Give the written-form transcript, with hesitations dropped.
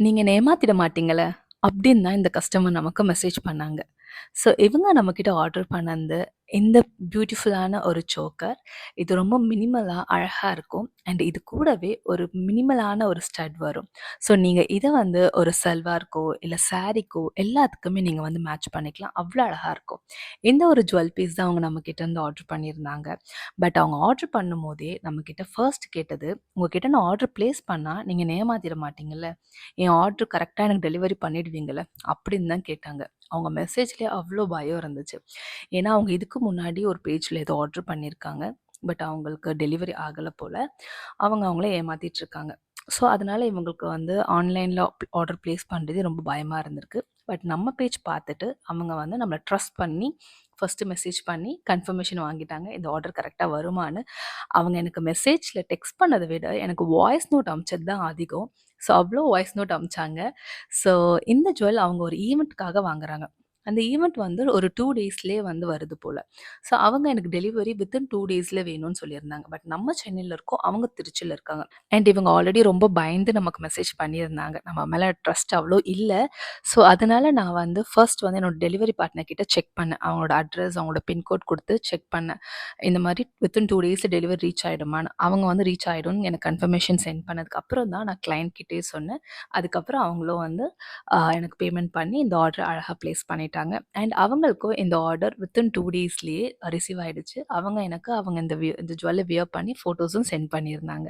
நீங்க என்ன ஏமாத்திட மாட்டீங்கல்ல? அப்படின்னு தான் இந்த கஸ்டமர் நமக்கு மெசேஜ் பண்ணாங்க. ஸோ இவங்க நம்மகிட்ட ஆர்டர் பண்ணது இந்த பியூட்டிஃபுல்லான ஒரு சோக்கர். இது ரொம்ப மினிமலா அழகா இருக்கும். அண்ட் இது கூடவே ஒரு மினிமலான ஒரு ஸ்டட் வரும். ஸோ நீங்க இத வந்து ஒரு சல்வார்க்கோ, இல்ல சாரீக்கோ எல்லாத்துக்குமே நீங்க வந்து மேட்ச் பண்ணிக்கலாம். அவ்ளோ அழகா இருக்கும். இந்த ஒரு ஜுவல் பீஸ் தான் அவங்க நம்மகிட்ட இருந்து ஆர்டர் பண்ணியிருந்தாங்க. பட் அவங்க ஆர்டர் பண்ணும்போதே நம்மகிட்ட ஃபர்ஸ்ட் கேட்டது, "உங்ககிட்ட நான் ஆர்டர் பிளேஸ் பண்ணா நீங்க என்ன ஏமாத்திட மாட்டீங்கல்ல? என் ஆர்டர் கரெக்ட்டா எனக்கு டெலிவரி பண்ணிடுவீங்கல்ல?" அப்படின்னு தான் கேட்டாங்க. அவங்க மெசேஜ்லயே அவ்ளோ பயம் இருந்துச்சு. ஏன்னா, அவங்க இதுக்கு முன்னாடி ஒரு பேஜ்ல ஏதோ ஆர்டர் பண்ணியிருக்காங்க. பட் அவங்களுக்கு டெலிவரி ஆகல போல. அவங்க அவங்கள ஏமாத்திட்டு இருக்காங்க. ஸோ, அதனால இவங்களுக்கு வந்து ஆன்லைன்ல ஆர்டர் பிளேஸ் பண்றதே ரொம்ப பயமா இருந்திருக்கு. பட் நம்ம பேஜ் பார்த்துட்டு அவங்க வந்து நம்மள ட்ரஸ்ட் பண்ணி ஃபர்ஸ்ட்டு மெசேஜ் பண்ணி கன்ஃபர்மேஷன் வாங்கிட்டாங்க. இந்த ஆர்டர் கரெக்ட்டா வருமான்னு. அவங்க எனக்கு மெசேஜ்ல டெக்ஸ்ட் பண்ணத விட எனக்கு வாய்ஸ் நோட் அனுப்பிச்சது தான் அதிகம். ஸோ, அவ்ளோ வாய்ஸ் நோட் அனுப்பிச்சாங்க. ஸோ, இந்த ஜுவல் அவங்க ஒரு ஈவென்ட்க்காக வாங்குறாங்க. அந்த ஈவென்ட் வந்து ஒரு 2 டேஸ்லயே வந்து வருது போல. ஸோ, அவங்க எனக்கு டெலிவரி வித்தின் 2 டேஸ்ல வேணும்னு சொல்லியிருந்தாங்க. பட் நம்ம சென்னையில இருக்கோம். அவங்க திருச்சில இருக்காங்க. அண்ட் இவங்க ஆல்ரெடி ரொம்ப பயந்து நமக்கு மெசேஜ் பண்ணியிருந்தாங்க. நம்ம மேல ட்ரஸ்ட் அவ்ளோ இல்ல. ஸோ, அதனால நான் வந்து ஃபர்ஸ்ட் வந்து என்னோட டெலிவரி பார்ட்னர் கிட்ட செக் பண்ணேன். அவங்களோட அட்ரஸ், அவங்களோட பின்கோட் குடுத்து செக் பண்ணேன். இந்த மாரி வித்தின் 2 டேஸ்ல டெலிவரி ரீச் ஆயிடுமான்னு. அவங்க வந்து ரீச் ஆயிடும்னு எனக்கு கன்ஃபர்மேஷன் சென்ட் பண்ணதுக்கு அப்புறம் தான் நான் கிளையண்ட் கிட்டயே சொன்னேன். அதுக்கப்புறம் அவங்களும் வந்து எனக்கு பேமெண்ட் பண்ணி இந்த ஆர்டர அழகா பிளேஸ் பண்ணிட்டாங்க. அண்ட் அவங்களுக்கும் இந்த ஆர்டர் வித்தின் 2 டேஸ்லயே ரிசீவ் ஆயிடுச்சு. அவங்க எனக்கு இந்த ஜுவல்ல வியர் பண்ணி ஃபோட்டோஸும் சென்ட் பண்ணியிருந்தாங்க.